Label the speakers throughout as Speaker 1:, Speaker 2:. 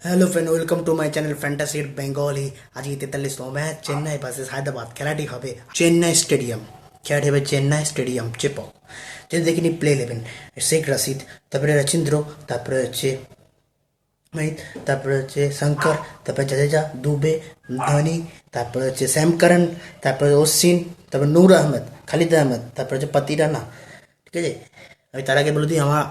Speaker 1: Hello friend, welcome to my channel fantasy Bengali. আজকে 43তম match Chennai versus Hyderabad. খেলাটি হবে Chennai stadium. খেলাটি হবে চেন্নাই স্টেডিয়াম চেপক। যদি দেখিনি প্লে 11, শেখ রাশিদ, তারপরে রচিন্দ্র, তারপরে হচ্ছে মোহিত, তারপরে হচ্ছে শঙ্কর, তারপরে জাদেজা, দুবে, ধোনি, তারপরে হচ্ছে শ্যাম করণ, তারপরে অশ্বিন, তারপরে নূর আহমেদ, খালিদ আহমেদ, তারপরে হচ্ছে পাতি রানা। ঠিক আছে, আমি তার আগে বলে দিই আমার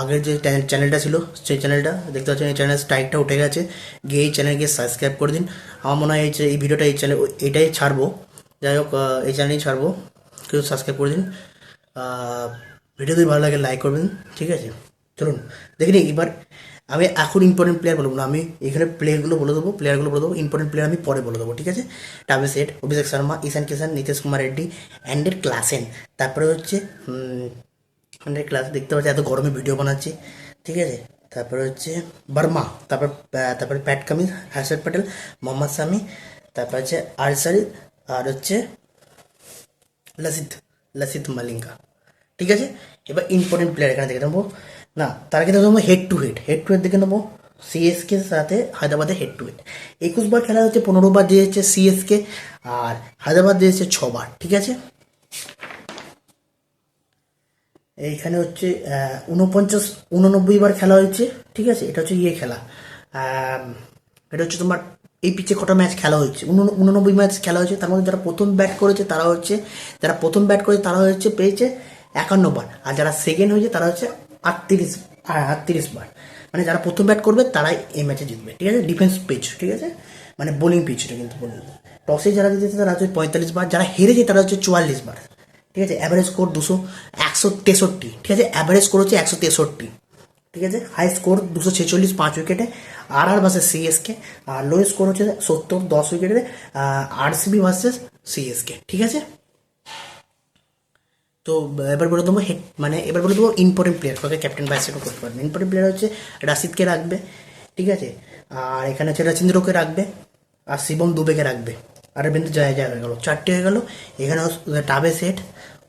Speaker 1: আগের যে চ্যানেলটা ছিল সেই চ্যানেলটা দেখতে পাচ্ছেন, এই চ্যানেলের স্ট্রাইকটা উঠে গেছে। গিয়ে এই চ্যানেলকে সাবস্ক্রাইব করে দিন। আমার মনে হয় এই ভিডিওটা এই চ্যানেল এটাই ছাড়বো। যাই হোক, এই চ্যানেলেই ছাড়বো, কেউ সাবস্ক্রাইব করে দিন। ভিডিও যদি ভালো লাগে লাইক করবেন। ঠিক আছে, চলুন দেখে নিই এবার। আমি এখন ইম্পর্টেন্ট প্লেয়ার বলবো না, আমি এখানে প্লেয়ারগুলো বলে দেবো, ইম্পর্টেন্ট প্লেয়ার আমি পরে বলে দেবো। ঠিক আছে, টাভি সেট, অভিষেক শর্মা, ঈশান কিষান, নীতিশ কুমার রেড্ডি, অ্যান্ডের ক্লাসেন, তারপরে হচ্ছে অ্যান্ডের ক্লাস দেখতে পাচ্ছি, এত গরমে ভিডিও বানাচ্ছি। ঠিক আছে, তারপরে হচ্ছে বর্মা, তারপরে প্যাট কামিন্স, হর্ষদ প্যাটেল, মোহাম্মদ শামি, তারপর হচ্ছে আরসারি, আর হচ্ছে লসিত লসিত মালিঙ্গা। ঠিক আছে, এবার ইম্পর্টেন্ট প্লেয়ার এখানে দেখে নেবো। না, তার আগে দেখে নেবো হেড টু হেড দেখে নেবো। সিএসকে সাথে হায়দ্রাবাদের হেড টু হেড 21 বার খেলা হচ্ছে, 15 বার দিয়েছে সিএসকে, আর হায়দ্রাবাদ দিয়েছে 6 বার। ঠিক আছে, এইখানে হচ্ছে 89 বার খেলা হয়েছে। ঠিক আছে, এটা হচ্ছে খেলা। এটা হচ্ছে তোমার এই পিচে কটা ম্যাচ খেলা হয়েছে, 89 ম্যাচ খেলা হয়েছে। তার মধ্যে যারা প্রথম ব্যাট করেছে তারা হচ্ছে পেয়েছে 51 বার, আর যারা সেকেন্ড হয়েছে তারা হচ্ছে 38 বার। মানে যারা প্রথম ব্যাট করবে তারাই এই ম্যাচে জিতবে। ঠিক আছে, ডিফেন্স পিচ। ঠিক আছে, মানে বোলিং পিচটা কিন্তু টসে যারা জিতেছে তারা হচ্ছে 45 বার, যারা হেরেছে তারা হচ্ছে 44 বার। ঠিক আছে, অ্যাভারেজ স্কোর 163। ঠিক আছে, অ্যাভারেজ স্কোর হচ্ছে 163। ঠিক আছে, হাই স্কোর 246, 5 উইকেটে আর ভার্সেস সিএসকে। আর লো স্কোর হচ্ছে 70, 10 উইকেটে আরসিবি ভার্সেস সিএসকে। ঠিক আছে, তো এবার বলে দেবো এবার বলে দেবো ইম্পর্টেন্ট প্লেয়ার, কাউকে ক্যাপ্টেন ভাইস ক্যাপ্টেন করতে পারবে। ইম্পর্টেন্ট প্লেয়ার হচ্ছে রাশিদকে রাখবে। ঠিক আছে, আর এখানে হচ্ছে রচিন্দ্রকে রাখবে, আর শিবম দুবেকে রাখবে, আর বিন্দু জয় হয়ে গেল, 4টে হয়ে গেল। এখানে টাবে সেট,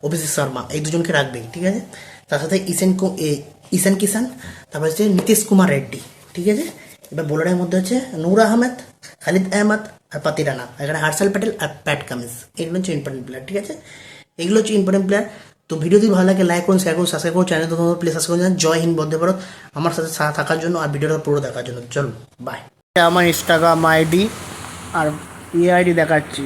Speaker 1: অভিষেক শর্মা, এই দুজনকে রাখবেই। ঠিক আছে, তার সাথে ঈশান কিষান, তারপর হচ্ছে নীতিশ কুমার রেড্ডি। ঠিক আছে, এবার বোলারের মধ্যে হচ্ছে নূর আহমেদ, খালিদ আহমেদ, আর পাতি রানা। এখানে হর্ষল প্যাটেল আর প্যাট কামিন্স, এগুলো হচ্ছে ইম্পর্টেন্ট প্লেয়ার। ঠিক আছে, এগুলো হচ্ছে ইম্পর্টেন্ট প্লেয়ার। তো ভিডিও যদি ভালো লাগে লাইক করুন, শেয়ার করুন, সাবস্ক্রাইব করুন, চ্যানেল তো তোমার প্লিজ সাবস্ক্রাইব করুন। জয় হিন্দ, বন্দে ভারত। আমার সাথে থাকার জন্য আর ভিডিওটা পুরো দেখার জন্য চলুন, বাই। আমার ইনস্টাগ্রাম আইডি আর আইডি দেখাচ্ছি,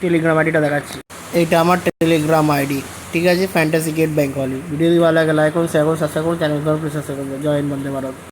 Speaker 1: টেলিগ্রাম আইডিটা দেখাচ্ছি। এইটা আমার টেলিগ্রাম আইডি। ঠিক আছে, ফ্যান্টাসি গেট বেঙ্গলি। ভিডিও যদি ভালো লাগে লাইক করুন, শেয়ার করুন, সাবস্ক্রাইব করুন, চ্যানেল প্লিজ সাবস্ক্রাইব করুন। জয় হিন্দ, বন্দে ভারত।